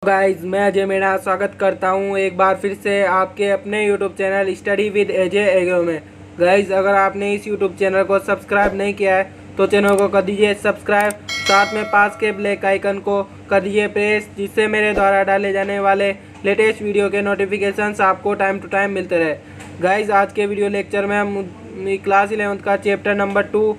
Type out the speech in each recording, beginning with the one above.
Guys मैं अजय मीणा स्वागत करता हूँ एक बार फिर से आपके अपने YouTube channel study with Ajay agro में। गाइज अगर आपने इस यूट्यूब चैनल को सब्सक्राइब नहीं किया है तो चैनल को कर दीजिए सब्सक्राइब, साथ में पास के ब्लैक आइकन को कर दीजिए प्रेस, जिससे मेरे द्वारा डाले जाने वाले लेटेस्ट वीडियो के नोटिफिकेशंस आपको टाइम टू टाइम मिलते रहे। गाइज आज के वीडियो लेक्चर में हम क्लास 11 का चैप्टर नंबर 2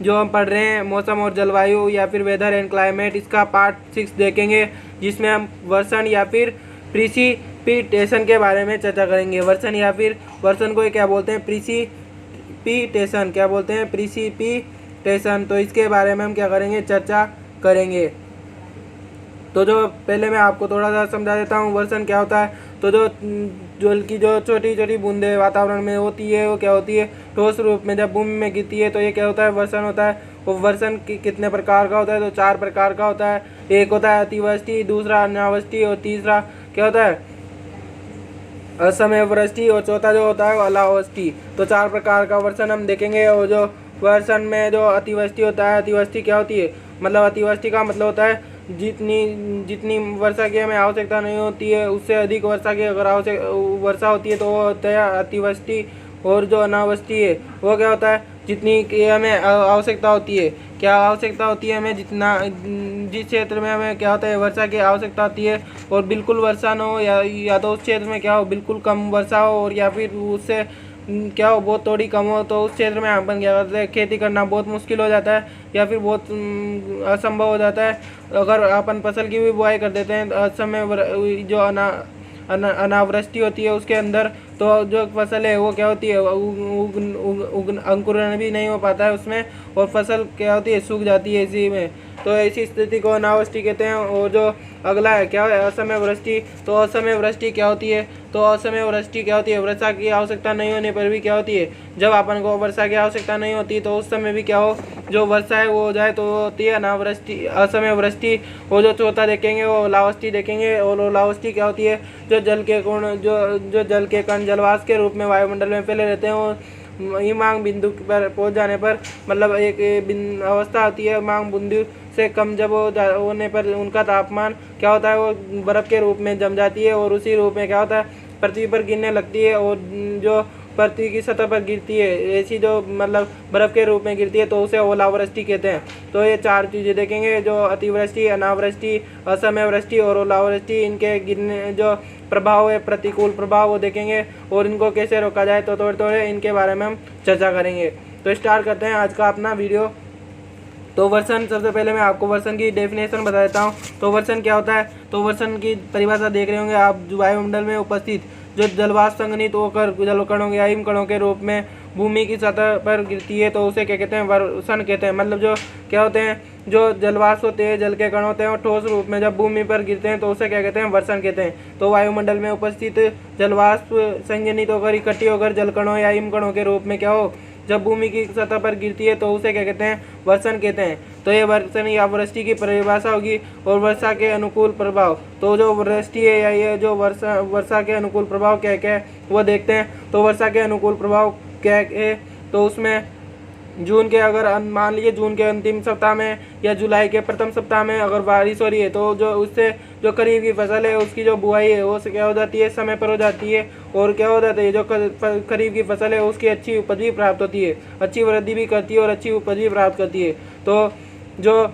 जो हम पढ़ रहे हैं मौसम और जलवायु या फिर वेदर एंड क्लाइमेट, इसका पार्ट 6 देखेंगे, जिसमें हम वर्षण या फिर प्रिसिपिटेशन के बारे में चर्चा करेंगे। वर्षण या फिर वर्षण को क्या बोलते हैं, प्रिसिपिटेशन क्या बोलते हैं, प्रिसिपिटेशन। तो इसके बारे में हम क्या करेंगे, चर्चा करेंगे। तो जो पहले मैं आपको थोड़ा सा समझा देता हूँ वर्षण क्या होता है। तो जो जल की जो छोटी छोटी बूंदें वातावरण में होती है वो क्या होती है, ठोस रूप में जब भूमि में गिरती है तो ये क्या होता है, वर्षण होता है। वो वर्षण कितने प्रकार का होता है, तो 4 प्रकार का होता है। एक होता है अतिवृष्टि, दूसरा अनावृष्टि और तीसरा क्या होता है, असमय वृष्टि, और चौथा जो होता है वो अनावृष्टि। तो 4 प्रकार का वर्षण हम देखेंगे। और जो वर्षण में जो अतिवृष्टि होता है, अतिवृष्टि क्या होती है, मतलब अतिवृष्टि का मतलब होता है जितनी वर्षा की हमें आवश्यकता नहीं होती है उससे अधिक वर्षा की अगर वर्षा होती है तो वो होता है अतिवृष्टि। और जो अनावृष्टि है वो क्या होता है, जितनी की हमें आवश्यकता होती है, क्या आवश्यकता होती है हमें, जिस क्षेत्र में हमें क्या होता है वर्षा की आवश्यकता होती है और बिल्कुल वर्षा न हो, या तो उस क्षेत्र में क्या हो बिल्कुल कम वर्षा हो, और या फिर उससे क्या हो बहुत थोड़ी कम हो। तो उस क्षेत्र में अपन क्या करते हैं, खेती करना बहुत मुश्किल हो जाता है या फिर बहुत असंभव हो जाता है। अगर अपन फसल की भी बुआई कर देते हैं असमय जो अनावृष्टि होती है उसके अंदर, तो जो फसल है वो क्या होती है अंकुरण भी नहीं हो पाता है उसमें, और फसल क्या होती है सूख जाती है इसी में। तो ऐसी स्थिति को अनावृष्टि कहते हैं। और जो अगला है क्या है, असमय वृष्टि। तो असमय वृष्टि क्या होती है, तो असमय वृष्टि क्या होती है, वर्षा की आवश्यकता नहीं होने पर भी क्या होती है, जब अपन को वर्षा की आवश्यकता नहीं होती तो उस समय भी क्या हो, जो वर्षा है वो हो जाए तो होती है अनावृष्टि, असमय वृष्टि। और जो चौथा देखेंगे वो ओलावृष्टि देखेंगे। और ओलावृष्टि क्या होती है, जो जल के कण जलवाष्प के रूप में वायुमंडल में फैले रहते हैं, वो हिमांक बिंदु पर पहुंच जाने पर, मतलब एक अवस्था आती है हिमांक बिंदु से कम जब होने पर उनका तापमान क्या होता है, वो बर्फ़ के रूप में जम जाती है और उसी रूप में क्या होता है पृथ्वी पर गिरने लगती है। और जो पृथ्वी की सतह पर गिरती है ऐसी जो मतलब बर्फ़ के रूप में गिरती है तो उसे ओलावृष्टि कहते हैं। तो ये 4 चीज़ें देखेंगे, जो अतिवृष्टि, अनावृष्टि, असमय वृष्टि और ओलावृष्टि। इनके गिरने जो प्रभाव है, प्रतिकूल प्रभाव, वो देखेंगे और इनको कैसे रोका जाए तो थोड़े थोड़े इनके बारे में हम चर्चा करेंगे। तो स्टार्ट करते हैं आज का अपना वीडियो। तो वर्षण, सबसे पहले मैं आपको वर्षण की डेफिनेशन बता देता हूँ। तो वर्षण क्या होता है, तो वर्षण की परिभाषा देख रहे होंगे आप, वायुमंडल में उपस्थित जो जलवाष्प संघनित होकर जलकणों या हिमकणों के रूप में भूमि की सतह पर गिरती है तो उसे क्या कहते हैं, वर्षण कहते हैं। मतलब जो क्या होते हैं, जो जलवाष्प होते हैं, जल के कण होते हैं और ठोस रूप में जब भूमि पर गिरते हैं तो उसे क्या कहते हैं, वर्षण कहते हैं। तो वायुमंडल में उपस्थित जलवाष्प संघनित होकर इकट्ठी होकर जलकणों या हिमकणों के रूप में क्या हो, जब भूमि की सतह पर गिरती है तो उसे क्या कहते हैं, वर्षण कहते हैं। तो ये वर्षण या वृष्टि की परिभाषा होगी। और वर्षा के अनुकूल प्रभाव, तो जो वृष्टि है या ये जो वर्षा के अनुकूल प्रभाव क्या क्या है वो देखते हैं। तो वर्षा के अनुकूल प्रभाव क्या है, तो उसमें जून के अगर मान लीजिए जून के अंतिम सप्ताह में या जुलाई के प्रथम सप्ताह में अगर बारिश हो रही है तो जो उससे जो खरीफ की फसल है उसकी जो बुआई है वो क्या हो जाती है, समय पर हो जाती है। और क्या हो जाता है, जो खरीफ की फसल है उसकी अच्छी उपज भी प्राप्त होती है, अच्छी वृद्धि भी करती है और अच्छी उपज भी प्राप्त करती है। तो जो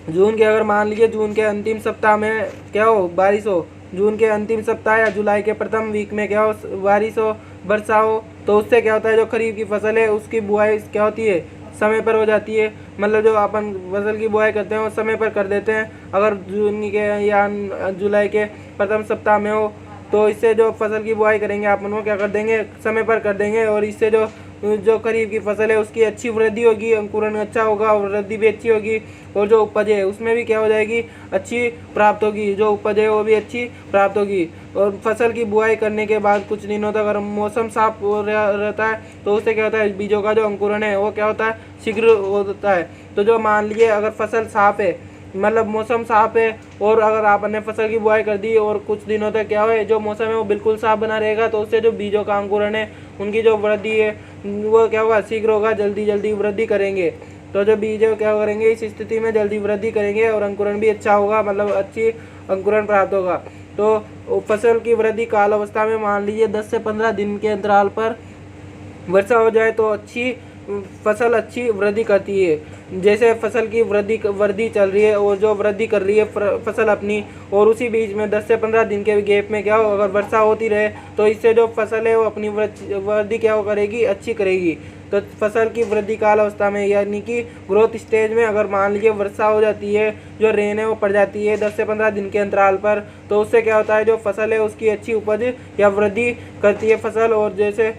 जून के अगर मान लीजिए जून के अंतिम सप्ताह में क्या हो, बारिश हो, जून के अंतिम सप्ताह या जुलाई के प्रथम वीक में क्या हो, बारिश हो, वर्षा हो, तो उससे क्या होता है, जो खरीफ की फसल है उसकी बुआई क्या होती है, समय पर हो जाती है। मतलब जो अपन फसल की बुआई करते हैं वो समय पर कर देते हैं। अगर जून के या जुलाई के प्रथम सप्ताह में हो तो इससे जो फसल की बुआई करेंगे अपन वो क्या कर देंगे, समय पर कर देंगे। और इससे जो खरीफ की फसल है उसकी अच्छी वृद्धि होगी, अंकुरण अच्छा होगा और वृद्धि भी अच्छी होगी। और जो उपज है उसमें भी क्या हो जाएगी, अच्छी प्राप्त होगी, जो उपज है वो भी अच्छी प्राप्त होगी। और फसल की बुआई करने के बाद कुछ दिनों तक अगर मौसम साफ रहता है तो उससे क्या होता है, बीजों का जो अंकुरण है वो क्या होता है, शीघ्र होता है। तो जो मान लीजिए अगर फसल साफ है, मतलब मौसम साफ है, और अगर आपने फसल की बुआई कर दी और कुछ दिनों तक क्या है, जो मौसम है वो बिल्कुल साफ बना रहेगा तो उससे जो बीजों का अंकुरण है उनकी जो वृद्धि है वो क्या होगा, शीघ्र होगा, जल्दी जल्दी वृद्धि करेंगे। तो जो बीज क्या करेंगे, इस स्थिति में जल्दी वृद्धि करेंगे और अंकुरण भी अच्छा होगा, मतलब अच्छी अंकुरण प्राप्त होगा। तो फसल की वृद्धि काल अवस्था में मान लीजिए 10 से 15 दिन के अंतराल पर वर्षा हो जाए तो फसल अच्छी वृद्धि करती है। जैसे फसल की वृद्धि चल रही है और जो वृद्धि कर रही है फसल अपनी, और उसी बीच में 10 से 15 दिन के गैप में क्या हो, अगर वर्षा होती रहे तो इससे जो फसल है वो अपनी वृद्धि क्या करेगी, अच्छी करेगी। तो फसल की वृद्धि काल अवस्था में यानी कि ग्रोथ स्टेज में अगर मान लीजिए वर्षा हो जाती है, जो रेन है वो पड़ जाती है 10 से 15 दिन के अंतराल पर, तो उससे क्या होता है, जो फसल है उसकी अच्छी उपज या वृद्धि करती है फसल, और जैसे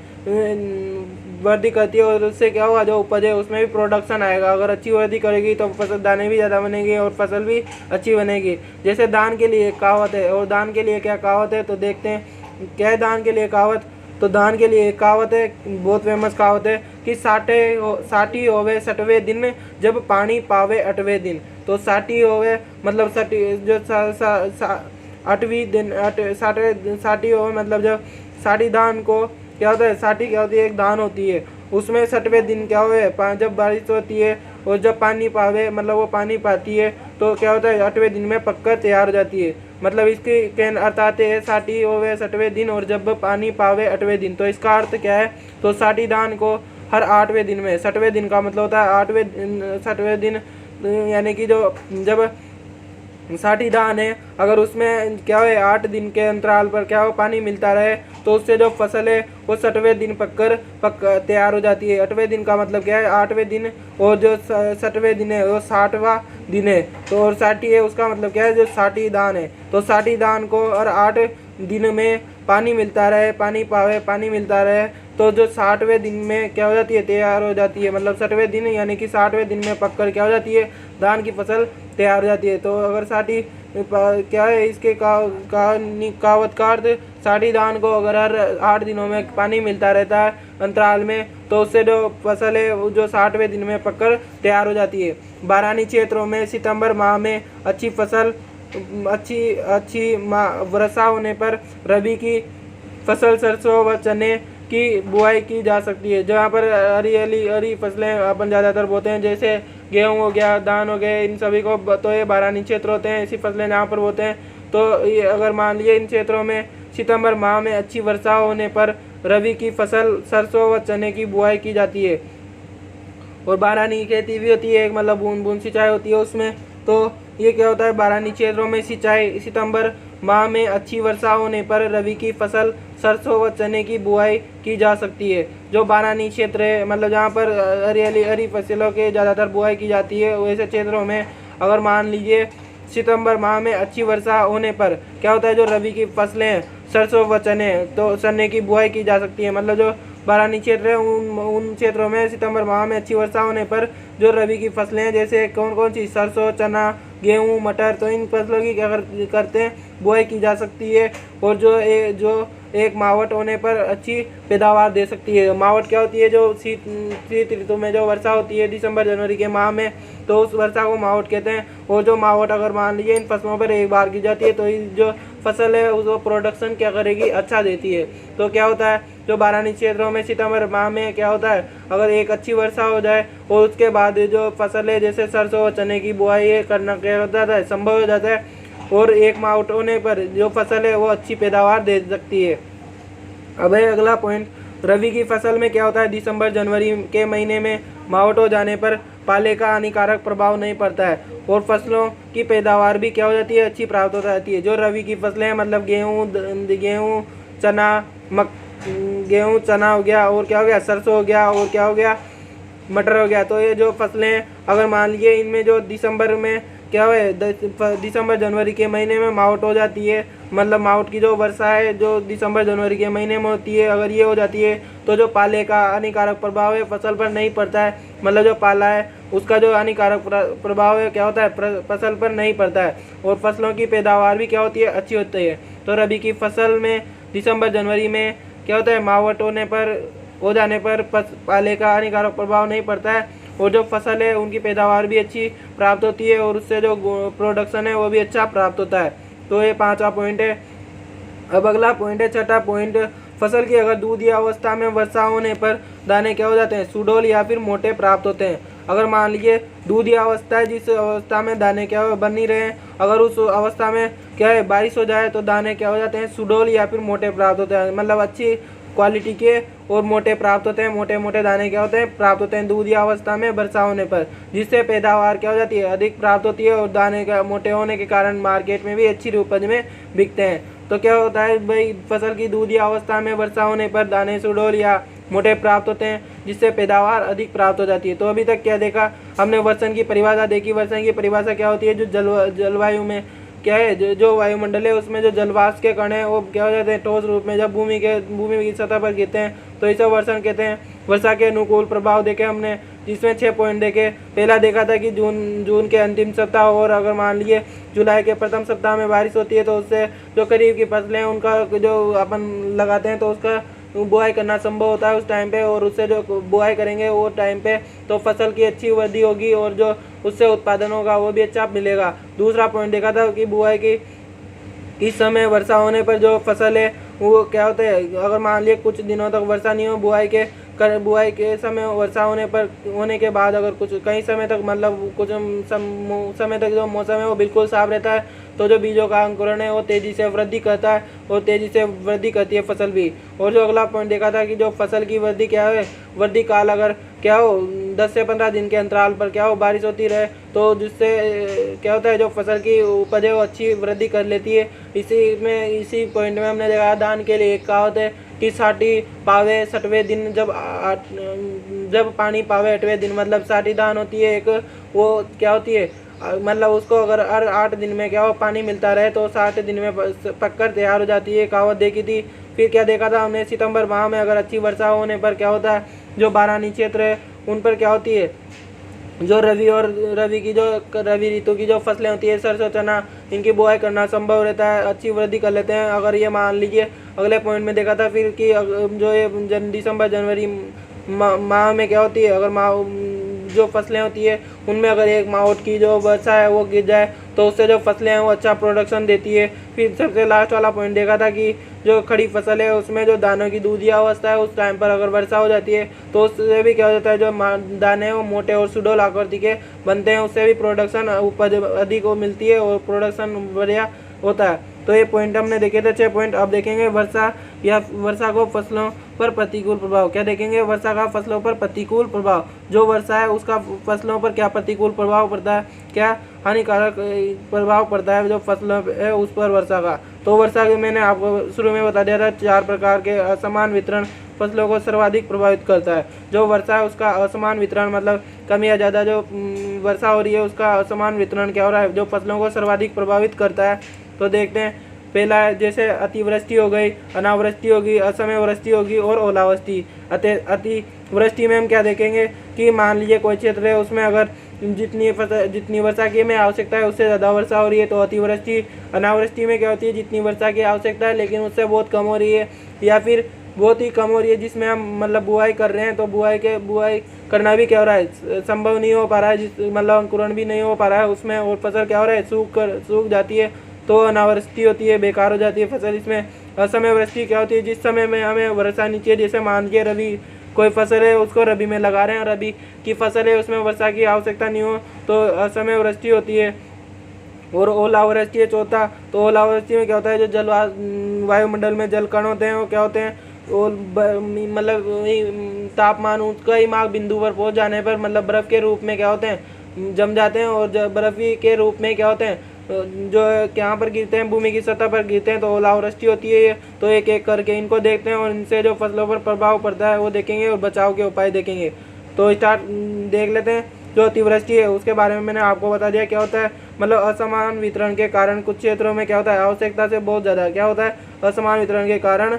वृद्धि करती है और उससे क्या होगा, जो उपज है उसमें भी प्रोडक्शन आएगा। अगर अच्छी वृद्धि करेगी तो फसल दाने भी ज़्यादा बनेंगे और फसल भी अच्छी बनेगी। जैसे दान के लिए कहावत है, और दान के लिए क्या कहावत है तो देखते हैं क्या है दान के लिए कहावत। तो दान के लिए एक कहावत है, बहुत फेमस कहावत है कि साठी होवे 60वें दिन जब पानी पावे 8वें दिन। तो साठी होवे मतलब 8वीं दिन 60 होवे मतलब जब 60 दान को क्या होता है, साठी क्या होती है, एक दान होती है, उसमें 60वें दिन क्या हुए, जब बारिश होती है और जब पानी पावे मतलब वो पानी पाती है तो क्या होता है 8वें दिन में पककर तैयार हो जाती है। मतलब इसके अर्थ आते हैं साठी होवे 60वें दिन और जब पानी पावे 8वें दिन। तो इसका अर्थ क्या है, तो साठी दान को हर 8वें दिन में, 60वें दिन का मतलब होता है 60वें दिन, यानी कि जो जब 60 दान है अगर उसमें क्या है 8 दिन के अंतराल पर क्या हो पानी मिलता रहे तो उससे जो फसल है वो 60वें दिन पक तैयार हो जाती है। 8वें दिन का मतलब क्या है, 8वें दिन, और जो 60वें दिन है वो 60वां दिन है। तो और 60 है उसका मतलब क्या है, जो 60 दान है। तो 60 दान को हर 8 दिन में पानी मिलता रहे, पानी पावे पानी मिलता रहे, तो जो 60वें दिन में क्या हो जाती है, तैयार हो जाती है। मतलब 60वें दिन यानी कि 60वें दिन में पककर क्या हो जाती है, धान की फसल तैयार हो जाती है। तो अगर 60 क्या है इसके कहावत का अर्थ, 60 दान को अगर हर 8 दिनों में पानी मिलता रहता है अंतराल में, तो उससे जो फसल है वो जो 60वें दिन में पककर तैयार हो जाती है। बारानी क्षेत्रों में सितंबर माह में अच्छी फसल अच्छी वर्षा होने पर रबी की फसल सरसों व चने की बुआई की जा सकती है। जहाँ पर हरी फसलें अपन ज़्यादातर बोते हैं, जैसे गेहूँ हो गया, धान हो गए, इन सभी को तो ये बारानी क्षेत्र होते हैं, ऐसी फसलें जहाँ पर बोते हैं। तो ये अगर मान लीजिए इन क्षेत्रों में सितंबर माह में अच्छी वर्षा होने पर रबी की फसल सरसों व चने की बुआई की जाती है। और बारानी की खेती भी होती है, मतलब बूंद बूंद सिंचाई होती है उसमें। तो ये क्या होता है, बारानी क्षेत्रों में सिंचाई सितंबर माह में अच्छी वर्षा होने पर रबी की फसल सरसों व चने की बुआई की जा सकती है। जो बारानी क्षेत्र है मतलब जहाँ पर हरी फसलों के ज़्यादातर बुआई की जाती है, वैसे क्षेत्रों में अगर मान लीजिए सितंबर माह में अच्छी वर्षा होने पर क्या होता है, जो रबी की फसलें सरसों व चने की बुआई की जा सकती है। मतलब जो बारानी क्षेत्र है उन क्षेत्रों में सितंबर माह में अच्छी वर्षा होने पर जो रबी की फसलें हैं, जैसे कौन कौन सी, सरसों, चना, गेहूँ, मटर, तो इन फसलों की क्या करते हैं, बुआई की जा सकती है। और जो एक मावट होने पर अच्छी पैदावार दे सकती है। मावट क्या होती है, जो शीत ऋतु में जो वर्षा होती है दिसंबर जनवरी के माह में, तो उस वर्षा को मावट कहते हैं। और जो मावट अगर मान लीजिए इन फसलों पर एक बार की जाती है तो जो फसल है उसको प्रोडक्शन क्या करेगी, अच्छा देती है। तो क्या होता है, जो बारानी क्षेत्रों में सितंबर माह में क्या होता है, अगर एक अच्छी वर्षा हो जाए और उसके बाद जो फसल है जैसे सरसों और चने की बुआई करना क्या होता है, संभव हो जाता है। और एक मावट होने पर जो फसल है वो अच्छी पैदावार दे सकती है। अब है अगला पॉइंट, रबी की फसल में क्या होता है, दिसंबर जनवरी के महीने में मावट हो जाने पर पाले का हानिकारक प्रभाव नहीं पड़ता है और फसलों की पैदावार भी क्या हो जाती है, अच्छी प्राप्त हो जाती है। जो रबी की फसलें हैं मतलब गेहूँ चना हो गया, और क्या हो गया, सरसों हो गया, और क्या हो गया, मटर हो गया। तो ये जो फसलें अगर मान लीजिए इनमें जो दिसंबर में क्या है, दिसंबर जनवरी के महीने में मावट हो जाती है, मतलब मावट की जो वर्षा है जो दिसंबर जनवरी के महीने में होती है, अगर ये हो जाती है तो जो पाले का हानिकारक प्रभाव है फसल पर नहीं पड़ता है। मतलब जो पाला है उसका जो हानिकारक प्रभाव है क्या होता है, फसल पर नहीं पड़ता है और फसलों की पैदावार भी क्या होती है, अच्छी होती है। तो रबी की फसल में दिसंबर जनवरी में क्या होता है, मावट हो जाने पर पाले का हानिकारक प्रभाव नहीं पड़ता है और जो फसल है उनकी पैदावार भी अच्छी प्राप्त होती है और उससे जो प्रोडक्शन है वो भी अच्छा प्राप्त होता है। तो ये 5वां पॉइंट है। अब अगला पॉइंट है 6ठा पॉइंट, फसल की अगर दूधिया अवस्था में वर्षा होने पर दाने क्या हो जाते हैं, सुडौल या फिर मोटे प्राप्त होते हैं। अगर मान लीजिए दूधिया अवस्था है, जिस अवस्था में दाने क्या बन नहीं रहे हैं, अगर उस अवस्था में क्या है बारिश हो जाए तो दाने क्या हो जाते हैं, सुडौल या फिर मोटे प्राप्त होते हैं, मतलब अच्छी क्वालिटी के और मोटे प्राप्त होते हैं, मोटे मोटे दाने क्या होते हैं प्राप्त होते हैं दूधिया अवस्था में वर्षा होने पर, जिससे पैदावार क्या हो जाती है अधिक प्राप्त होती है और दाने का मोटे होने के कारण मार्केट में भी अच्छी उपज में बिकते हैं। तो क्या होता है भाई, फसल की दूधिया अवस्था में वर्षा होने पर दाने सुडौल या मोटे प्राप्त होते हैं, जिससे पैदावार अधिक प्राप्त हो जाती है। तो अभी तक क्या देखा हमने, वर्षण की परिभाषा देखी। वर्षण की परिभाषा क्या होती है, जो जलवायु में क्या है, जो वायुमंडल है उसमें जो जलवाष्प के कण है वो क्या हो जाते हैं ठोस रूप में, जब भूमि की सतह पर गिरते हैं तो इसे वर्षण कहते हैं। वर्षा के अनुकूल प्रभाव देखे हमने, जिसमें 6 पॉइंट देखे। पहला देखा था कि जून के अंतिम सप्ताह और अगर मान लीजिए जुलाई के प्रथम सप्ताह में बारिश होती है तो उससे जो करीब की फसलें उनका जो अपन लगाते हैं तो उसका बुआई करना संभव होता है उस टाइम पे, और उससे जो बुआई करेंगे वो टाइम पे तो फसल की अच्छी वृद्धि होगी और जो उससे उत्पादन होगा वो भी अच्छा मिलेगा। दूसरा पॉइंट देखा था कि बुआई की इस समय वर्षा होने पर जो फसल है वो क्या होता है, अगर मान लीजिए कुछ दिनों तक वर्षा नहीं हो, बुआई के समय वर्षा होने के बाद अगर कुछ कई समय तक मतलब कुछ समय तक जो मौसम है वो बिल्कुल साफ रहता है, तो जो बीजों का अंकुरण है वो तेज़ी से वृद्धि करता है और तेज़ी से वृद्धि करती है फसल भी। और जो अगला पॉइंट देखा था कि जो फसल की वृद्धि क्या है, वृद्धि काल अगर क्या हो 10 से 15 दिन के अंतराल पर क्या हो बारिश होती रहे, तो जिससे क्या होता है जो फसल की उपज है वो अच्छी वृद्धि कर लेती है। इसी पॉइंट में हमने देखा धान के लिए एक कहावत है कि 60 पावे 60वें दिन, जब पानी पावे 8वें दिन, मतलब 60 धान होती है एक, वो क्या होती है मतलब उसको अगर हर 8 दिन में क्या हो पानी मिलता रहे तो 60 दिन में पककर तैयार हो जाती है, कहावत देखी थी। फिर क्या देखा था हमने, सितंबर माह में अगर अच्छी वर्षा होने पर क्या होता है, जो बारानी क्षेत्र है उन पर क्या होती है, जो रवि ऋतु की जो फसलें होती है, सरसों चना, इनकी बुआई करना संभव रहता है, अच्छी वृद्धि कर लेते हैं। अगर ये मान लीजिए अगले पॉइंट में देखा था फिर कि जो ये दिसंबर जनवरी माह में क्या होती है, अगर जो फसलें होती है उनमें अगर 1 माह की जो वर्षा है वो गिर जाए तो उससे जो फसलें हैं वो अच्छा प्रोडक्शन देती है। फिर सबसे लास्ट वाला पॉइंट देखा था कि जो खड़ी फसल है उसमें जो दानों की दूधिया अवस्था है उस टाइम पर अगर वर्षा हो जाती है तो उससे भी क्या हो जाता है, जो दाने हैं वो मोटे और सुडौल आकृति के बनते हैं, उससे भी प्रोडक्शन उपज अधिक मिलती है और प्रोडक्शन बढ़िया होता है। तो ये पॉइंट हमने देखे थे 6 पॉइंट। अब देखेंगे वर्षा को फसलों पर प्रतिकूल प्रभाव। क्या देखेंगे, वर्षा का फसलों पर प्रतिकूल प्रभाव। जो वर्षा है उसका फसलों पर क्या प्रतिकूल प्रभाव पड़ता है, क्या हानिकारक प्रभाव पड़ता है जो फसलों है उस पर वर्षा का। तो वर्षा के मैंने आपको शुरू में बता दिया था 4 प्रकार के असमान वितरण फसलों को सर्वाधिक प्रभावित करता है। जो वर्षा है उसका असमान वितरण, मतलब कम या ज़्यादा जो वर्षा हो रही है उसका असमान वितरण क्या हो रहा है जो फसलों को सर्वाधिक प्रभावित करता है। तो देखते हैं, पहला है जैसे अतिवृष्टि हो गई, अनावृष्टि होगी, असमय वृष्टि होगी और ओलावृष्टि। अतिवृष्टि में हम क्या देखेंगे कि मान लीजिए कोई क्षेत्र है उसमें अगर जितनी वर्षा की हमें आवश्यकता है उससे ज़्यादा वर्षा हो रही है तो अतिवृष्टि। अनावृष्टि में क्या होती है, जितनी वर्षा की आवश्यकता है लेकिन उससे बहुत कम हो रही है या फिर बहुत ही कम हो रही है, जिसमें हम मतलब बुआई कर रहे हैं तो बुआई करना भी क्या हो रहा है संभव नहीं हो पा रहा है, मतलब अंकुरण भी नहीं हो पा रहा है उसमें, और फसल क्या हो रहा है सूख जाती है तो अनावृष्टि होती है, बेकार हो जाती है फसल। इसमें असमय वृष्टि क्या होती है, जिस समय में हमें वर्षा नहीं चाहिए, जैसे मान के रबी कोई फसल है उसको रबी में लगा रहे हैं, रबी की फसल है उसमें वर्षा की आवश्यकता नहीं हो तो असमय वृष्टि होती है। और ओलावृष्टि है चौथा। तो ओलावृष्टि में क्या होता है, जो वायुमंडल में जल कण होते हैं वो क्या होते हैं, और मतलब तापमान ऊंचा ही मार्ग बिंदु पर पहुंच जाने पर मतलब बर्फ के रूप में क्या होते हैं जम जाते हैं, और जब बर्फी के रूप में क्या होते हैं जो यहाँ पर गिरते हैं, भूमि की सतह पर गिरते हैं तो ओलावृष्टि होती है ये। तो एक एक करके इनको देखते हैं और इनसे जो फसलों पर प्रभाव पड़ता है वो देखेंगे और बचाव के उपाय देखेंगे। तो स्टार्ट देख लेते हैं। जो अतिवृष्टि है उसके बारे में मैंने आपको बता दिया क्या होता है, मतलब असमान वितरण के कारण कुछ क्षेत्रों में क्या होता है आवश्यकता से बहुत ज़्यादा क्या होता है, असमान वितरण के कारण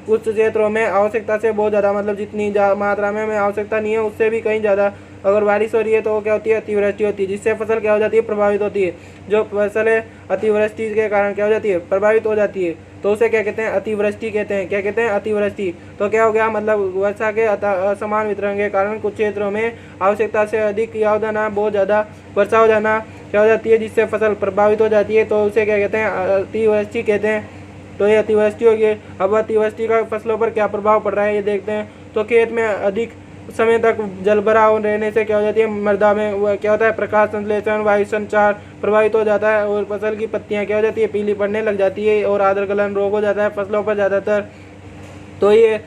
कुछ क्षेत्रों में आवश्यकता से बहुत ज़्यादा, मतलब जितनी मात्रा में हमें आवश्यकता नहीं है उससे भी कहीं ज़्यादा अगर बारिश हो रही है तो क्या होती है, अतिवृष्टि होती है, जिससे फसल क्या हो जाती है, प्रभावित होती है। जो फसल है अतिवृष्टि के कारण क्या हो जाती है, प्रभावित हो जाती है, तो उसे क्या कहते हैं, अतिवृष्टि कहते हैं। क्या कहते हैं, अतिवृष्टि। तो क्या हो गया, मतलब वर्षा के असमान वितरण के कारण कुछ क्षेत्रों में आवश्यकता से अधिक क्या हो जाना, बहुत ज़्यादा वर्षा हो जाना क्या हो जाती है, जिससे फसल प्रभावित हो जाती है, तो उसे क्या कहते हैं, अतिवृष्टि कहते हैं। तो ये अतिवृष्टि हो गई। अब अतिवृष्टि का फसलों पर क्या प्रभाव पड़ रहा है ये देखते हैं। तो खेत में अधिक समय तक जल भरा रहने से क्या हो जाती है, मृदा में वो क्या होता है, प्रकाश संश्लेषण, वायु संचार प्रभावित हो जाता है और फसल की पत्तियां क्या हो जाती है, पीली पड़ने लग जाती है और आद्र गलन रोग हो जाता है फसलों पर ज़्यादातर। तो ये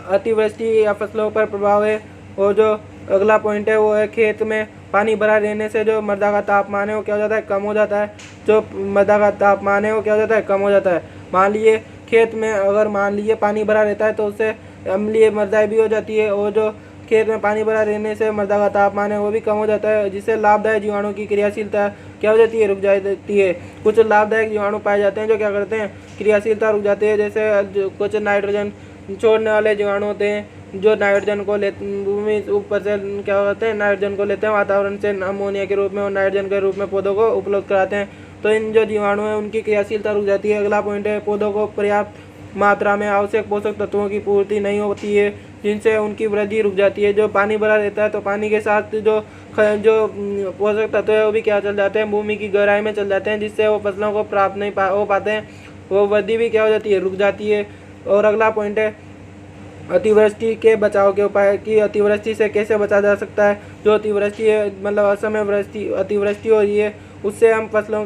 अतिवृष्टि या फसलों पर प्रभाव है। और जो अगला पॉइंट है वो है खेत में पानी भरा रहने से जो मृदा का तापमान है वो क्या हो जाता है, कम हो जाता है। जो मृदा का तापमान है वो क्या हो जाता है, कम हो जाता है। मान लीजिए खेत में अगर मान लीजिए पानी भरा रहता है तो उससे अम्लीय मृदा भी हो जाती है और जो खेत में पानी भरा रहने से मृदा का तापमान है वो भी कम हो जाता है, जिससे लाभदायक जीवाणु की क्रियाशीलता क्या हो जाती है, रुक जाती है। कुछ लाभदायक जीवाणु पाए जाते हैं जो क्या करते हैं, क्रियाशीलता रुक जाती है। जैसे कुछ नाइट्रोजन छोड़ने वाले जीवाणु होते हैं जो नाइट्रोजन को ले भूमि ऊपर से क्या करते हैं, नाइट्रोजन को लेते हैं वातावरण से अमोनिया के रूप में और नाइट्रोजन के रूप में पौधों को उपलब्ध कराते हैं। तो इन जो जीवाणु हैं उनकी क्रियाशीलता रुक जाती है। अगला पॉइंट है पौधों को पर्याप्त मात्रा में आवश्यक पोषक तत्वों की पूर्ति नहीं होती है, जिनसे उनकी वृद्धि रुक जाती है। जो पानी भरा रहता है तो पानी के साथ जो पोषक तत्व है वो भी क्या चल जाते हैं, भूमि की गहराई में चल जाते हैं, जिससे वो फसलों को प्राप्त नहीं हो पाते हैं, वो वृद्धि भी क्या हो जाती है, रुक जाती है। और अगला पॉइंट है अतिवृष्टि के बचाव के उपाय कि अतिवृष्टि से कैसे बचा जा सकता है। जो अतिवृष्टि है मतलब असमय अतिवृष्टि हो रही है उससे हम फसलों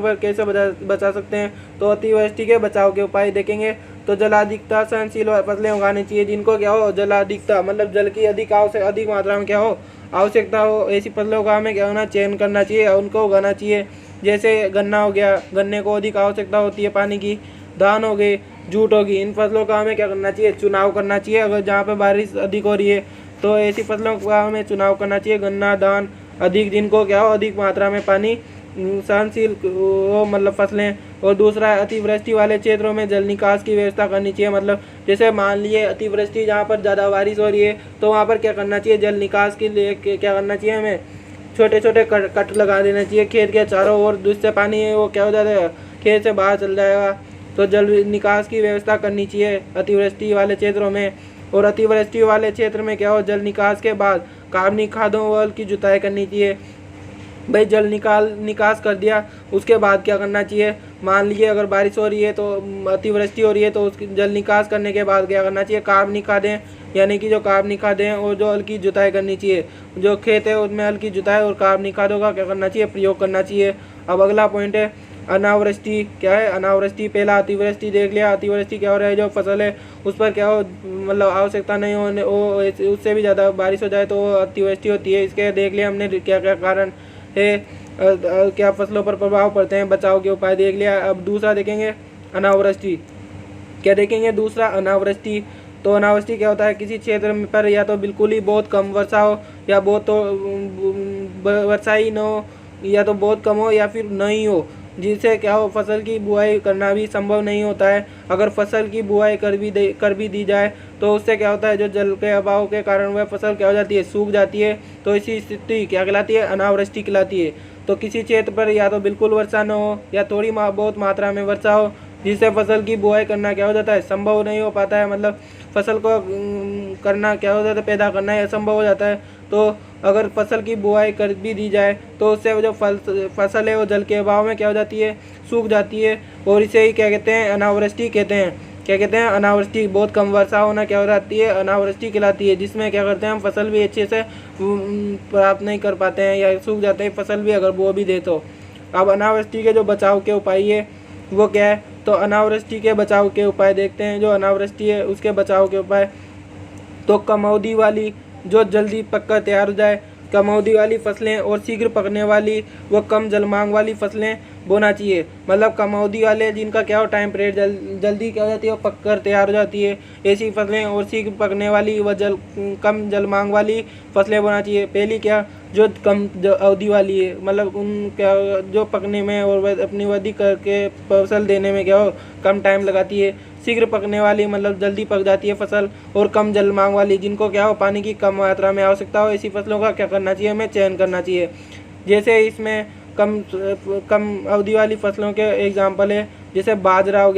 पर कैसे बचा सकते हैं। तो अतिवृष्टि के बचाव के उपाय देखेंगे तो जलाधिकता सहनशील फसलें उगानी चाहिए, जिनको क्या हो, जलाधिकता मतलब जल की अधिक मात्रा में क्या हो, आवश्यकता हो, ऐसी फसलों का हमें क्या होना, चयन करना चाहिए और उनको उगाना चाहिए। जैसे गन्ना हो गया, गन्ने को अधिक आवश्यकता होती है पानी की। धान हो गई, जूट होगी, इन फसलों का हमें क्या करना चाहिए, चुनाव करना चाहिए। अगर जहाँ पे बारिश अधिक हो रही है तो ऐसी फसलों का हमें चुनाव करना चाहिए, गन्ना धान अधिक, जिनको क्या हो, अधिक मात्रा में पानी सहनशील वो मतलब फसलें। और दूसरा अतिवृष्टि वाले क्षेत्रों में जल निकास की व्यवस्था करनी चाहिए। मतलब जैसे मान लिए अतिवृष्टि जहाँ पर ज़्यादा बारिश हो रही है तो वहाँ पर क्या करना चाहिए, जल निकास के लिए क्या करना चाहिए, हमें छोटे छोटे कट लगा देना चाहिए खेत के चारों ओर, जिससे पानी है वो क्या हो जाता है, खेत से बाहर चल जाएगा। तो जल निकास की व्यवस्था करनी चाहिए अतिवृष्टि वाले क्षेत्रों में। और अतिवृष्टि वाले क्षेत्र में क्या हो, जल निकास के बाद कार्बनिक खादों व की जुताई करनी चाहिए। भाई जल निकास कर दिया उसके बाद क्या करना चाहिए, मान लीजिए अगर बारिश हो रही है तो अतिवृष्टि हो रही है तो उसकी जल निकास करने के बाद क्या करना चाहिए, कार्बनिक खादें यानी कि जो कार्बनिक खादें हैं और जो हल्की जुताई करनी चाहिए। जो खेत है उसमें हल्की जुताई और कार्बनिक खादों का क्या करना चाहिए, प्रयोग करना चाहिए। अब अगला पॉइंट है अनावृष्टि। क्या है अनावृष्टि, पहला अतिवृष्टि देख लिया। अतिवृष्टि क्या हो रहा है, जो फसल है उस पर क्या हो मतलब आवश्यकता नहीं होने उससे भी ज़्यादा बारिश हो जाए तो अतिवृष्टि होती है। इसके देख लिया हमने क्या क्या कारण है, क्या फसलों पर प्रभाव पड़ते हैं, बचाव के उपाय देख लिया। अब दूसरा देखेंगे अनावृष्टि। क्या देखेंगे दूसरा, अनावृष्टि। तो अनावृष्टि क्या होता है, किसी क्षेत्र में पर या तो बिल्कुल ही बहुत कम वर्षा हो या बहुत तो वर्षा ही न हो या तो बहुत कम हो या फिर नहीं हो, जिससे क्या हो फसल की बुआई करना भी संभव नहीं होता है। अगर फसल की बुआई कर भी दी जाए तो उससे क्या होता है, जो जल के अभाव के कारण वह फसल क्या हो जाती है, सूख जाती है। तो इसी स्थिति क्या कहलाती है, अनावृष्टि कहलाती है। तो किसी क्षेत्र पर या तो बिल्कुल वर्षा न हो या थोड़ी बहुत मात्रा में वर्षा हो, जिससे फसल की बुआई करना क्या हो जाता है, संभव नहीं हो पाता है। मतलब फसल को करना क्या हो जाता है, पैदा करना है असंभव हो जाता है। तो अगर फसल की बुआई कर भी दी जाए तो उससे जो फसल है वो जल के अभाव में क्या हो जाती है, सूख जाती है। और इसे ही क्या कहते हैं, अनावृष्टि कहते हैं। क्या कहते हैं, अनावृष्टि। बहुत कम वर्षा होना क्या हो जाती है, अनावृष्टि कहलाती है, जिसमें क्या करते हैं हम फसल भी अच्छे से प्राप्त नहीं कर पाते हैं या सूख जाते हैं फसल भी अगर बो भी दे तो। अब अनावृष्टि के जो बचाव के उपाय है वो क्या है, तो अनावृष्टि के बचाव के उपाय देखते हैं। जो अनावृष्टि है उसके बचाव के उपाय, तो कमौदी वाली जो जल्दी पककर तैयार हो जाए, कमौदी वाली फसलें और शीघ्र पकने वाली व कम जलमांग वाली फसलें बोना चाहिए। मतलब कमौदी वाले जिनका क्या हो टाइम पीरियड जल्दी क्या हो जाती है, वो पककर तैयार हो जाती है, ऐसी फसलें और शीघ्र पकने वाली व कम जलमांग वाली फसलें बोना चाहिए। पहली क्या, जो कम अवधि वाली है, मतलब उन क्या जो पकने में और अपनी वृद्धि करके फसल देने में क्या हो कम टाइम लगाती है। शीघ्र पकने वाली मतलब जल्दी पक जाती है फसल, और कम जल मांग वाली जिनको क्या हो पानी की कम मात्रा में आवश्यकता हो, ऐसी फसलों का क्या करना चाहिए, हमें चयन करना चाहिए। जैसे इसमें कम अवधि वाली फसलों के एग्जाम्पल है, जैसे बाजरा हो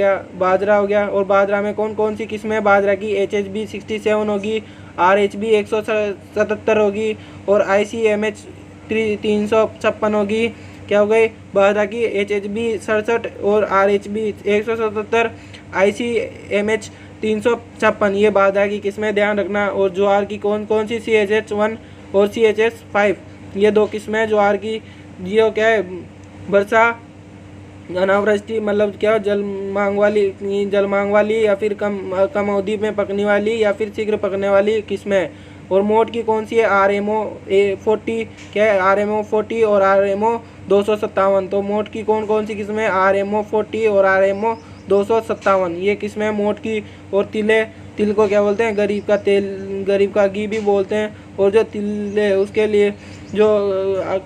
गया। और बाजरा में कौन कौन सी किस्में है बाजरा की, HHB 67 होगी, RHB 177 होगी और ICMH 356 होगी। क्या हो गई बाजरा की, HHB 67 और RHB 177, ICMH 356 ये बाजरा की किस्में ध्यान रखना। और ज्वार की कौन कौन सी CHH1 और CHS5 ये 2 किस्में ज्वार की। जियो क्या है, वर्षा अनावृष्टि मतलब क्या जल मांग वाली या फिर कम अवधि में पकने वाली या फिर शीघ्र पकने वाली किस्में। और मोट की कौन सी है, RMO 40 क्या है, RMO 40 और RMO 257। तो मोट की कौन कौन सी किस्में, RMO 40 और RMO 257 ये किस्में मोट की। और तिल को क्या बोलते हैं, गरीब का तेल, गरीब का घी भी बोलते हैं। और जो तिल है उसके लिए जो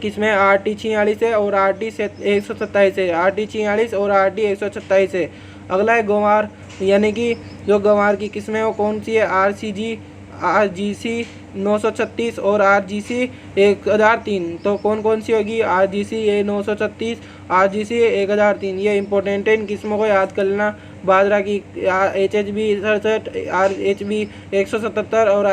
किस्में RT 46 है और RT 127 है, RT 46 और RT 127 है। अगला है गंवार, यानी कि जो गंवार की किस्में वो कौन सी है, RGC 936 और RGC 1003। तो कौन कौन सी होगी, RGC 936, RGC 1003 ये इंपॉर्टेंट है, इन किस्मों को याद कर लेना। बाजरा की HHB 67, RHB 177 और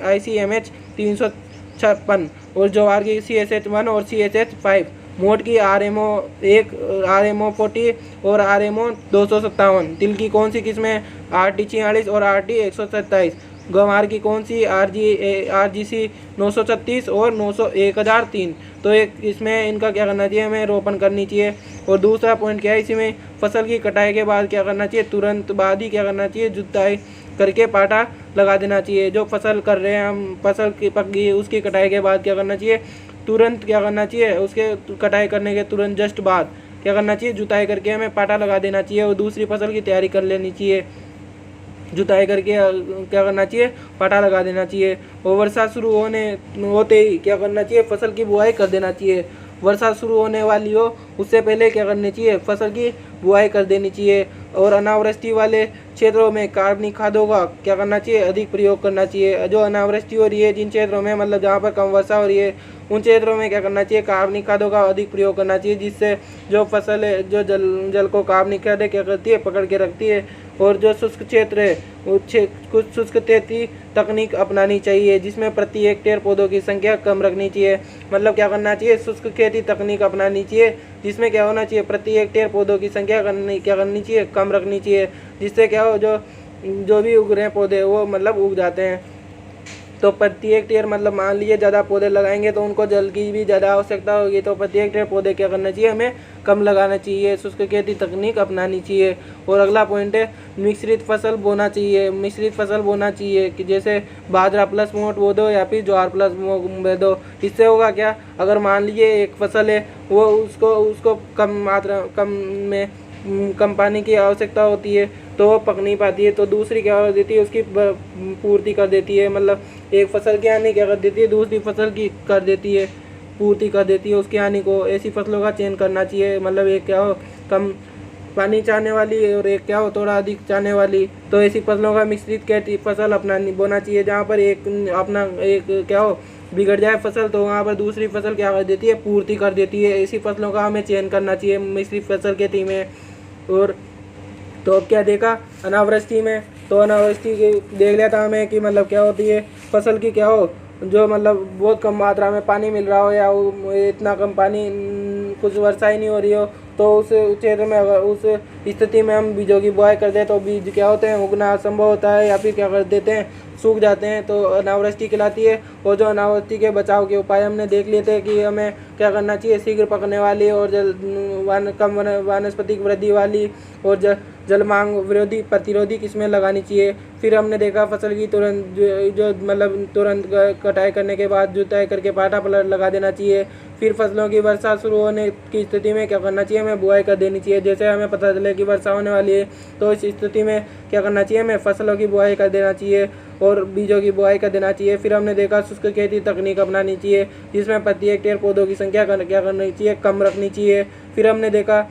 ICMH 356। और ज्वार की CSH1 और CSH5। मोट की RMO 1, RMO 40 और RMO 257। तिल की कौन सी किस्में, RT 46 और RT 127। गंवार की कौन सी, RGC 936 और 1003। तो एक इसमें इनका क्या करना चाहिए, हमें रोपण करनी चाहिए। और दूसरा पॉइंट क्या है, इसमें फसल की कटाई के बाद क्या करना चाहिए, तुरंत बाद ही क्या करना चाहिए, जुताई करके पाटा लगा देना चाहिए। जो फसल कर रहे हैं हम, फसल की पक गई उसकी कटाई के बाद क्या करना चाहिए, तुरंत क्या करना चाहिए, उसके कटाई करने के तुरंत जस्ट बाद क्या करना चाहिए, जुताई करके हमें पाटा लगा देना चाहिए और दूसरी फसल की तैयारी कर लेनी चाहिए। जुताई करके क्या करना चाहिए, पाटा लगा देना चाहिए। और वर्षा शुरू होते ही क्या करना चाहिए, फसल की बुआई कर देना चाहिए। वर्षा शुरू होने वाली हो उससे पहले क्या करनी चाहिए, फसल की बुआई कर देनी चाहिए। और अनावृष्टि वाले क्षेत्रों में कार्बनिक खादों का क्या करना चाहिए, अधिक प्रयोग करना चाहिए। जो अनावृष्टि हो रही है जिन क्षेत्रों में, मतलब जहाँ पर कम वर्षा हो रही है उन क्षेत्रों में क्या करना चाहिए, कार्बनिक खादों का अधिक प्रयोग करना चाहिए, जिससे जो फसल है जो जल को कार्बनिक खादें क्या करती है, पकड़ के रखती है। और जो शुष्क क्षेत्र है कुछ शुष्क खेती तकनीक अपनानी चाहिए, जिसमें प्रति हेक्टेयर पौधों की संख्या कम रखनी चाहिए। मतलब क्या करना चाहिए, शुष्क खेती तकनीक अपनानी चाहिए, जिसमें क्या होना चाहिए, प्रति हेक्टेयर पौधों की संख्या क्या करनी चाहिए, कम रखनी चाहिए। जिससे क्या हो, जो भी उग रहे हैं पौधे वो मतलब उग जाते हैं। तो प्रति हेक्टेयर मतलब मान लीजिए ज़्यादा पौधे लगाएंगे तो उनको जल की भी ज़्यादा आवश्यकता होगी, तो प्रति हेक्टेयर पौधे क्या करना चाहिए, हमें कम लगाना चाहिए, शुष्क खेती तकनीक अपनानी चाहिए। और अगला पॉइंट है मिश्रित फसल बोना चाहिए। मिश्रित फसल बोना चाहिए कि जैसे बाजरा प्लस मोट बो दो या फिर ज्वार प्लस बो दो। इससे होगा क्या, अगर मान लीजिए एक फसल है वो उसको कम पानी की आवश्यकता होती है तो वो पक नहीं पाती है, तो दूसरी क्या कर देती है, उसकी पूर्ति कर देती है। मतलब एक फसल की हानि क्या कर देती है, दूसरी फसल की कर देती है, पूर्ति कर देती है उसकी हानि को। ऐसी फसलों का चयन करना चाहिए, मतलब एक क्या हो कम पानी चाहने वाली और एक क्या हो थोड़ा अधिक चाहने वाली। तो ऐसी फसलों का मिश्रित खेती फसल अपना बोना चाहिए, जहाँ पर एक क्या हो बिगड़ जाए फसल तो वहाँ पर दूसरी फसल क्या कर देती है, पूर्ति कर देती है। ऐसी फसलों का हमें चयन करना चाहिए मिश्रित फसल खेती में। और तो अब क्या देखा अनावृष्टि में, तो अनावृष्टि की देख लिया था हमें कि मतलब क्या होती है, फसल की क्या हो जो मतलब बहुत कम मात्रा में पानी मिल रहा हो या इतना कम पानी कुछ वर्षा ही नहीं हो रही हो, तो उस क्षेत्र में अगर उस स्थिति में हम बीजों की बुआई कर दें तो बीज क्या होते हैं, उगना असंभव होता है या फिर क्या कर देते हैं, सूख जाते हैं, तो अनावृष्टि कहलाती है। और जो अनावृष्टि के बचाव के उपाय हमने देख लिए थे कि हमें क्या करना चाहिए, शीघ्र पकने वाली और कम वानस्पतिक वृद्धि वाली और जल मांग विरोधी प्रतिरोधी किस्में लगानी चाहिए। फिर हमने देखा फसल की तुरंत जो मतलब तुरंत कटाई करने के बाद जुताई करके पाटा पलट लगा देना चाहिए। फिर फसलों की वर्षा शुरू होने की स्थिति में क्या करना चाहिए, हमें बुआई कर देनी चाहिए। जैसे हमें पता चले कि वर्षा होने वाली है तो इस स्थिति में क्या करना चाहिए, हमें फसलों की बुआई कर देना चाहिए और बीजों की बुआई कर देना चाहिए। फिर हमने देखा शुष्क खेती तकनीक अपनानी चाहिए, जिसमें प्रति हेक्टेयर पौधों की संख्या क्या करनी चाहिए, कम रखनी चाहिए। फिर हमने देखा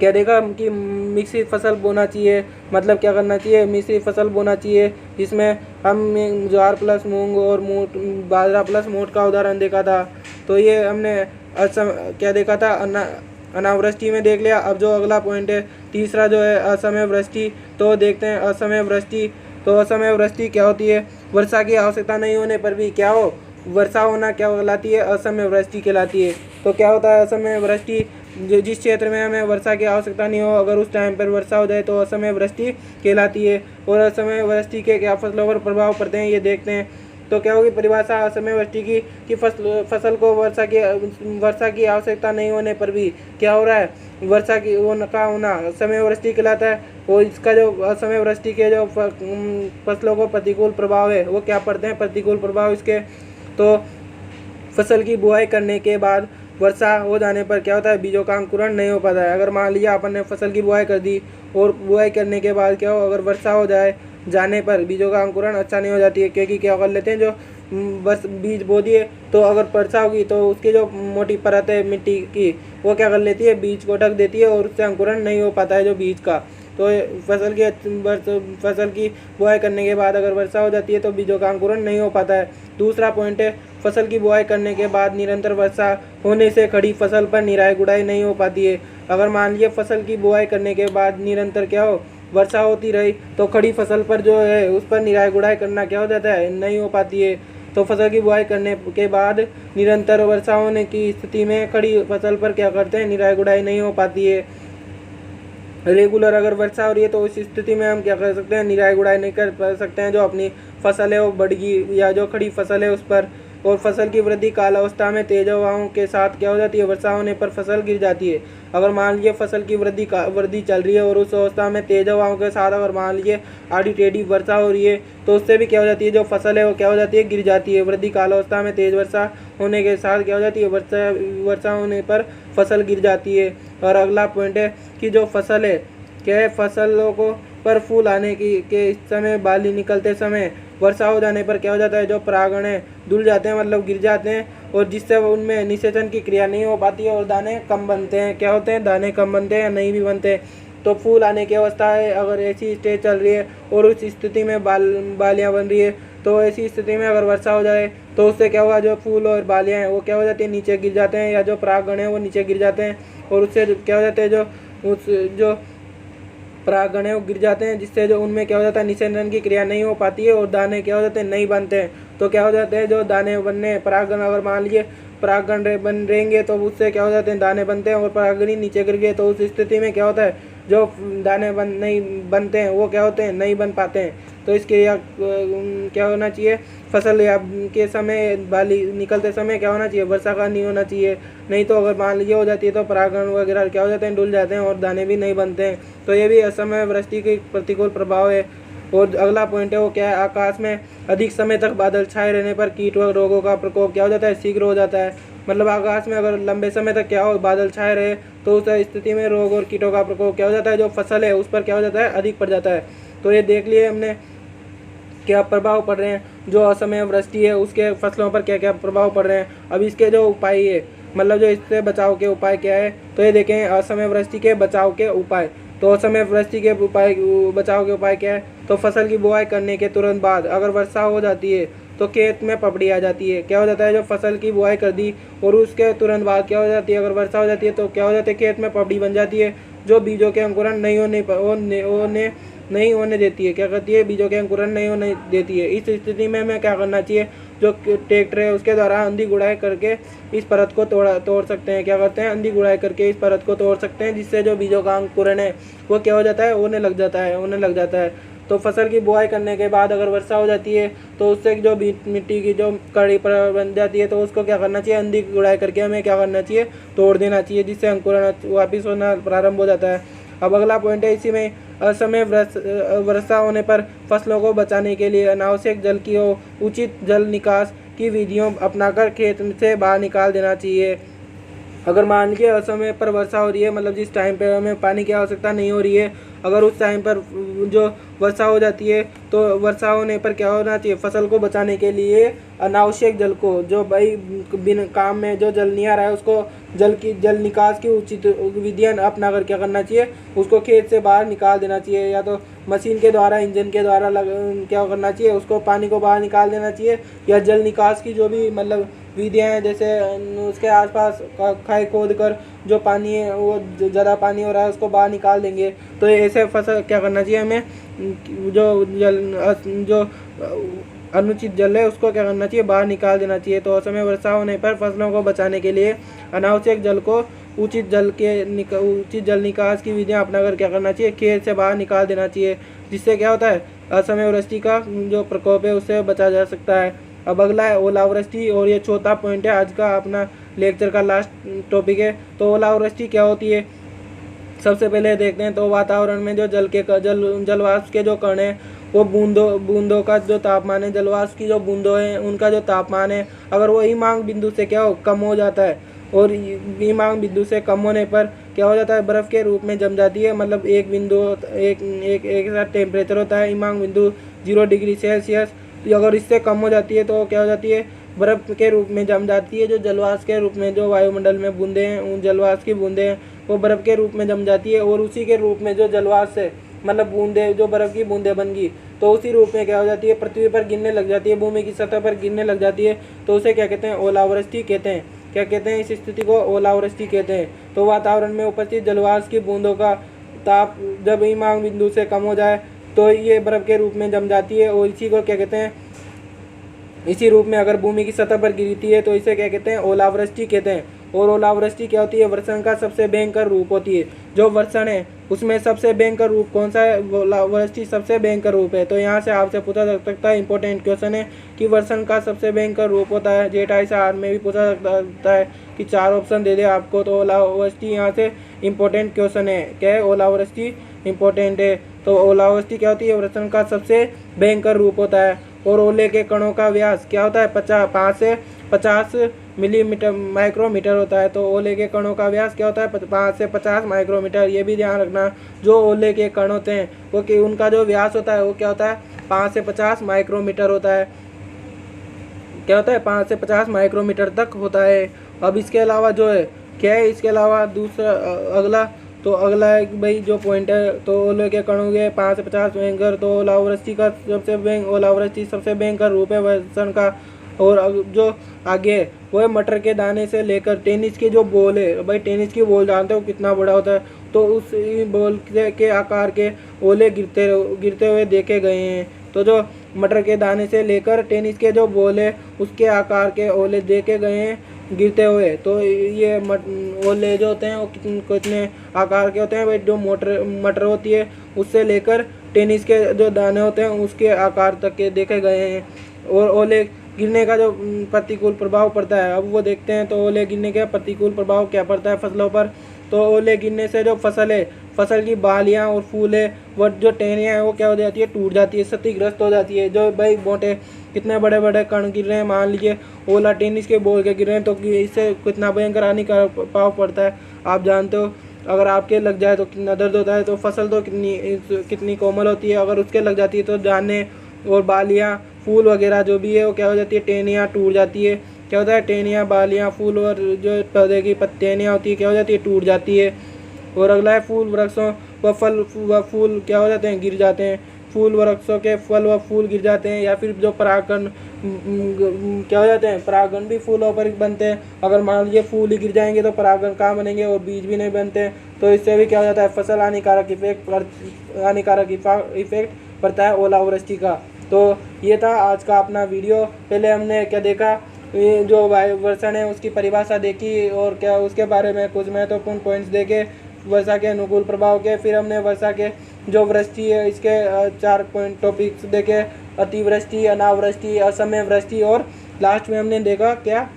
कि मिश्रित फसल बोना चाहिए, मतलब क्या करना चाहिए, मिश्रित फसल बोना चाहिए, जिसमें हम ज्वार प्लस मूंग और बाजरा प्लस मोट का उदाहरण देखा था। तो ये हमने क्या देखा था, अनावृष्टि में देख लिया। अब जो अगला पॉइंट है तीसरा जो है असमय वृष्टि, तो देखते हैं असमय वृष्टि। तो असमय वृष्टि क्या होती है, वर्षा की आवश्यकता नहीं होने पर भी क्या हो वर्षा होना क्या कहलाती है, असमय वृष्टि कहलाती है। तो क्या होता है असमय वृष्टि, जिस क्षेत्र में हमें वर्षा की आवश्यकता नहीं हो, अगर उस टाइम पर वर्षा हो जाए तो असमय वृष्टि कहलाती है। और असमय वृष्टि के क्या फसलों पर प्रभाव पड़ते हैं ये देखते हैं। तो क्या होगी परिभाषा असमय वृष्टि की कि फसल को वर्षा की आवश्यकता नहीं होने पर भी क्या हो रहा है, वर्षा की का होना असमय वृष्टि कहलाता है। और इसका जो असमय वृष्टि के जो फसलों को प्रतिकूल प्रभाव है वो क्या पड़ते हैं, प्रतिकूल प्रभाव इसके। तो फसल की बुआई करने के बाद वर्षा हो जाने पर क्या होता है, बीजों का अंकुरण नहीं हो पाता है। अगर मान लीजिए अपन ने फसल की बुआई कर दी और बुआई करने के बाद क्या हो, अगर वर्षा हो जाने पर बीजों का अंकुरण अच्छा नहीं हो जाती है, क्योंकि क्या कर लेते हैं जो बस बीज बो दिए तो अगर वर्षा होगी तो उसकी जो मोटी परत है मिट्टी की वो क्या कर लेती है, बीज को ढक देती है और उससे अंकुरण नहीं हो पाता है जो बीज का। तो फसल की बुआई करने के बाद अगर वर्षा हो जाती है तो बीजों का अंकुरण नहीं हो पाता है। दूसरा पॉइंट है, फसल की बुआई करने के बाद निरंतर वर्षा होने से खड़ी फसल पर निराई गुड़ाई नहीं हो पाती है। अगर मान लीजिए फसल की बुआई करने के बाद निरंतर क्या हो, वर्षा होती रही तो खड़ी फसल पर जो है उस पर निराई गुड़ाई करना क्या हो जाता है, नहीं हो पाती है। तो फसल की बुआई करने के बाद निरंतर वर्षा होने की स्थिति में खड़ी फसल पर क्या करते हैं, निराई गुड़ाई नहीं हो पाती है। रेगुलर अगर वर्षा हो रही है तो उस स्थिति में हम क्या कर सकते हैं, निराई गुड़ाई नहीं कर सकते हैं जो अपनी फसल है वो बढ़गी या जो खड़ी फसल है उस पर। और फसल की वृद्धि काल अवस्था में तेज हवाओं के साथ क्या हो जाती है, वर्षा होने पर फसल गिर जाती है। अगर मान लीजिए फसल की वृद्धि चल रही है और उस अवस्था में तेज हवाओं के साथ अगर मान लीजिए आड़ी टेढ़ी वर्षा हो रही है तो उससे भी क्या हो जाती है, जो फसल है वो क्या हो जाती है, गिर जाती है। वृद्धि काल अवस्था में तेज वर्षा होने के साथ क्या हो जाती है, वर्षा होने पर फसल गिर जाती है। और अगला पॉइंट है कि जो फसल है क्या है, फसलों को पर फूल आने के समय, बाली निकलते समय वर्षा हो जाने पर क्या हो जाता है, जो परागण है धुल जाते हैं, मतलब गिर जाते हैं, और जिससे उनमें निषेचन की क्रिया नहीं हो पाती है और दाने कम बनते हैं। क्या होते हैं, दाने कम बनते हैं या नहीं भी बनते। तो फूल आने की अवस्था है, अगर ऐसी स्टेज चल रही है और उस स्थिति में बालियाँ बन रही है, तो ऐसी स्थिति में अगर वर्षा हो जाए तो उससे क्या होगा, जो फूल और बालियाँ हैं वो क्या हो जाती है, नीचे गिर जाते हैं, या जो परागण है वो नीचे गिर जाते हैं। और उससे क्या हो जाते हैं, जो परागण है वो गिर जाते हैं, जिससे जो उनमें क्या हो जाता है, निषेचन की क्रिया नहीं हो पाती है और दाने क्या हो जाते हैं, नहीं बनते हैं। तो क्या हो जाते हैं, जो दाने बनने, परागण अगर मान लीजिए परागण बन रहेंगे तो उससे क्या हो जाते हैं, दाने बनते हैं, और परागण ही नीचे गिर गए तो उस स्थिति में क्या होता है, जो दाने नहीं बनते हैं वो क्या होते हैं, नहीं बन पाते हैं। तो इसके क्या होना चाहिए, फसल या के समय, बाली निकलते समय क्या होना चाहिए, वर्षा का नहीं होना चाहिए। नहीं तो अगर मान लीजिए हो जाती है तो परागण वगैरह क्या हो जाते हैं, डुल जाते हैं और दाने भी नहीं बनते हैं। तो ये भी असमय वृष्टि के प्रतिकूल प्रभाव है। और अगला पॉइंट है वो क्या है, आकाश में अधिक समय तक बादल छाए रहने पर कीट व रोगों का प्रकोप क्या हो जाता है, शीघ्र हो जाता है। मतलब आकाश में अगर लंबे समय तक क्या हो, बादल छाए रहे तो उस स्थिति में रोग और कीटों का प्रकोप क्या हो जाता है, जो फसल है उस पर क्या हो जाता है, अधिक पड़ जाता है। तो ये देख लिए हमने क्या प्रभाव पड़ रहे हैं, जो असमय वृष्टि है उसके फसलों पर क्या क्या प्रभाव पड़ रहे हैं। अब इसके जो उपाय है, मतलब जो इससे बचाव के उपाय क्या है, तो ये देखें असमय वृष्टि के बचाव के उपाय। तो असमय वृष्टि के बचाव के उपाय क्या है, तो फसल की बुआई करने के तुरंत बाद अगर वर्षा हो जाती है तो खेत में पपड़ी आ जाती है। क्या हो जाता है, जो फसल की बुआई कर दी और उसके तुरंत बाद क्या हो जाती है, अगर वर्षा हो जाती है तो क्या हो जाता है, खेत में पपड़ी बन जाती है, जो बीजों के अंकुरण नहीं होने देती है। क्या करती है, बीजों के अंकुरण नहीं होने देती है। इस स्थिति में हमें क्या करना चाहिए, जो ट्रैक्टर है उसके द्वारा अंधी गुड़ाई करके इस परत को तोड़ सकते हैं। क्या करते हैं, अंधी गुड़ाई करके इस परत को तोड़ सकते हैं, जिससे जो बीजों का अंकुरण है वो क्या हो जाता है, होने लग जाता है। तो फसल की बुआई करने के बाद अगर वर्षा हो जाती है तो उससे जो मिट्टी की जो कड़ी पर बन जाती है तो उसको क्या करना चाहिए, अंधी गुड़ाई करके हमें क्या करना चाहिए, तोड़ देना चाहिए, जिससे अंकुरण वापिस होना प्रारंभ हो जाता है। अब अगला पॉइंट है, इसी में असमय वर्षा होने पर फसलों को बचाने के लिए अनावश्यक जल की उचित जल निकास की विधियों अपनाकर खेत से बाहर निकाल देना चाहिए। अगर मान लीजिए असमय पर वर्षा हो रही है, मतलब जिस टाइम पे हमें पानी की आवश्यकता नहीं हो रही है, अगर उस टाइम पर जो वर्षा हो जाती है तो वर्षा होने पर क्या होना चाहिए, फसल को बचाने के लिए अनावश्यक जल को, जो भाई बिन काम में जो जल नहीं आ रहा है उसको जल निकास की उचित विधियाँ अपना कर क्या करना चाहिए, उसको खेत से बाहर निकाल देना चाहिए, या तो मशीन के द्वारा, इंजन के द्वारा क्या करना चाहिए, उसको पानी को बाहर निकाल देना चाहिए, या जल निकास की जो भी मतलब विधियाँ हैं, जैसे उसके आसपास खाई खोद कर जो पानी है वो ज़्यादा पानी हो रहा है उसको बाहर निकाल देंगे। तो ऐसे फसल क्या करना चाहिए हमें, जो अनुचित जल है उसको क्या करना चाहिए, बाहर निकाल देना चाहिए। तो असमय वर्षा होने पर फसलों को बचाने के लिए अनावश्यक जल को उचित जल निकास की विधियां अपनाकर क्या करना चाहिए, खेत से बाहर निकाल देना चाहिए, जिससे क्या होता है असमय वृष्टि का जो प्रकोप है उससे बचा जा सकता है। अब अगला है ओलावृष्टि, और ये चौथा पॉइंट है आज का अपना लेक्चर का लास्ट टॉपिक है। तो ओलावृष्टि क्या होती है, सबसे पहले देखते हैं। तो वातावरण में जो जलवाष्प के जो कण हैं वो बूंदों का जो तापमान है, जलवाष्प की जो बूंदों हैं उनका जो तापमान है, अगर वो हिमांक बिंदु से क्या हो कम हो जाता है, और हिमांक बिंदु से कम होने पर क्या हो जाता है, बर्फ़ के रूप में जम जाती है। मतलब एक बिंदु एक साथ टेम्परेचर होता है हिमांक बिंदु 0 डिग्री सेल्सियस, तो अगर इससे कम हो जाती है तो क्या हो जाती है, बर्फ़ के रूप में जम जाती है। जो जलवाष्प के रूप में जो वायुमंडल में बूंदें हैं, उन जलवाष्प की बूंदें हैं वो बर्फ़ के रूप में जम जाती है, और उसी के रूप में जो जलवाष्प है मतलब बूंदे जो बर्फ़ की बूंदें बन गई तो उसी रूप में क्या हो जाती है, पृथ्वी पर गिरने लग जाती है, भूमि की सतह पर गिरने लग जाती है। तो उसे क्या कहते हैं, ओलावृष्टि कहते हैं। क्या कहते हैं, इस स्थिति को ओलावृष्टि कहते हैं। तो वातावरण में उपस्थित जलवाष्प की बूंदों का ताप जब हिमांक बिंदु से कम हो जाए तो ये बर्फ़ के रूप में जम जाती है, और इसी को क्या कहते हैं, इसी रूप में अगर भूमि की सतह पर गिरती है तो इसे क्या कहते हैं, ओलावृष्टि कहते हैं। और ओलावृष्टि क्या होती है, वर्षण का सबसे भयंकर रूप होती है। जो वर्षण है उसमें सबसे भयंकर रूप कौन सा है, ओलावृष्टि सबसे भयंकर रूप है। तो यहाँ से आपसे पूछा जा सकता है, इंपॉर्टेंट क्वेश्चन है कि वर्षण का सबसे भयंकर रूप होता है। जेठाई से आर में भी पूछा सकता है कि 4 ऑप्शन दे दे आपको। तो ओलावृष्टि यहाँ से इंपॉर्टेंट क्वेश्चन है, क्या है, ओलावृष्टि इंपॉर्टेंट है। तो ओलावृष्टि क्या होती है, वर्षण का सबसे भयंकर रूप होता है। और ओले के कणों का व्यास क्या होता है, 5 से 50 मिलीमीटर माइक्रोमीटर होता है। तो ओले के कणों का व्यास क्या होता है, 5 से 50 माइक्रोमीटर। ये भी ध्यान रखना, जो ओले के कण होते हैं वो कि उनका जो व्यास होता है वो क्या होता है, 5 से 50 माइक्रोमीटर होता है। क्या होता है, 5 से 50 माइक्रोमीटर तक होता है। अब इसके अलावा जो है क्या है, इसके अलावा दूसरा अगला है कि भाई जो पॉइंट है, तो ओले के कणों के 5 से 50 भयंकर। तो ओलावृष्टि सबसे भयंकर रूप है वर्षण का। और जो आगे है वो है मटर के दाने से लेकर टेनिस के जो बॉल है, भाई टेनिस की बॉल जानते हो कितना बड़ा होता है, तो उस बॉल के आकार के ओले गिरते हुए देखे गए हैं। तो जो मटर के दाने से लेकर टेनिस के जो बॉल है उसके आकार के ओले देखे गए हैं गिरते हुए। तो ये ओले जो होते हैं वो कितने आकार के होते हैं, भाई जो मटर होती है उससे लेकर टेनिस के जो दाने होते हैं उसके आकार तक के देखे गए हैं। और ओले गिरने का जो प्रतिकूल प्रभाव पड़ता है, अब वो देखते हैं। तो ओले गिरने का प्रतिकूल प्रभाव क्या पड़ता है फसलों पर। तो ओले गिरने से जो फसल की बालियाँ और फूल है, वो जो टहनियाँ हैं वो क्या हो जाती है, टूट जाती है, क्षतिग्रस्त हो जाती है। जो भाई मोटे कितने बड़े बड़े कण गिर रहे हैं, मान लीजिए ओला टेनिस के बॉल के गिर रहे हैं, तो इससे कितना भयंकर हानिकारक प्रभाव पड़ता है आप जानते हो। अगर आपके लग जाए तो कितना दर्द होता है। तो फसल तो कितनी कोमल होती है, अगर उसके लग जाती है तो दाने और बालियाँ फूल वगैरह जो भी है वो क्या हो जाती है, टहनियाँ टूट जाती है। क्या होता है, टहनियाँ बालियाँ फूल और जो पौधे की टहनियाँ होती है क्या हो जाती है, टूट जाती है। और अगला है फूल वृक्षों व फल व फूल क्या हो जाते हैं, गिर जाते हैं। फूल वृक्षों के फल व फूल गिर जाते हैं, या फिर जो परागण क्या हो जाते हैं, परागण भी फूलों पर बनते हैं। अगर मान लीजिए फूल ही गिर जाएंगे तो परागण कहाँ बनेंगे, और बीज भी नहीं बनते। तो इससे भी क्या हो जाता है, फसल हानिकारक इफेक्ट पड़ता है ओलावृष्टि का। तो ये था आज का अपना वीडियो। पहले हमने क्या देखा, ये जो वर्षण है उसकी परिभाषा देखी, और क्या उसके बारे में कुछ महत्वपूर्ण पॉइंट्स देखे वर्षा के अनुकूल प्रभाव के। फिर हमने वर्षा के जो वृष्टि है इसके 4 पॉइंट टॉपिक्स देखे, अतिवृष्टि, अनावृष्टि, असमय वृष्टि, और लास्ट में हमने देखा क्या,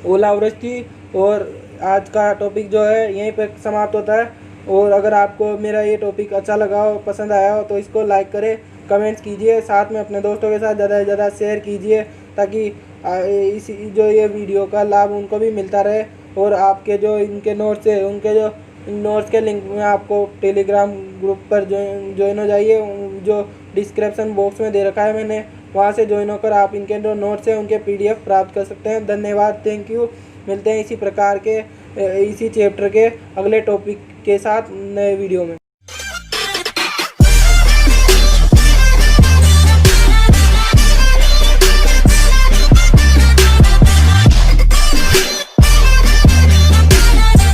ओलावृष्टि। और आज का टॉपिक जो है यहीं पर समाप्त होता है। और अगर आपको मेरा ये टॉपिक अच्छा लगा हो, पसंद आया हो, तो इसको लाइक करें, कमेंट्स कीजिए, साथ में अपने दोस्तों के साथ ज़्यादा से ज़्यादा शेयर कीजिए, ताकि इस जो ये वीडियो का लाभ उनको भी मिलता रहे। और आपके जो इनके नोट्स है, उनके जो नोट्स के लिंक में आपको टेलीग्राम ग्रुप पर ज्वाइन हो जाइए, जो डिस्क्रिप्शन बॉक्स में दे रखा है मैंने, वहाँ से ज्वाइन होकर आप इनके जो नोट्स हैं उनके PDF प्राप्त कर सकते हैं। धन्यवाद, थैंक यू। मिलते हैं इसी प्रकार के इसी चैप्टर के अगले टॉपिक के साथ नए वीडियो में।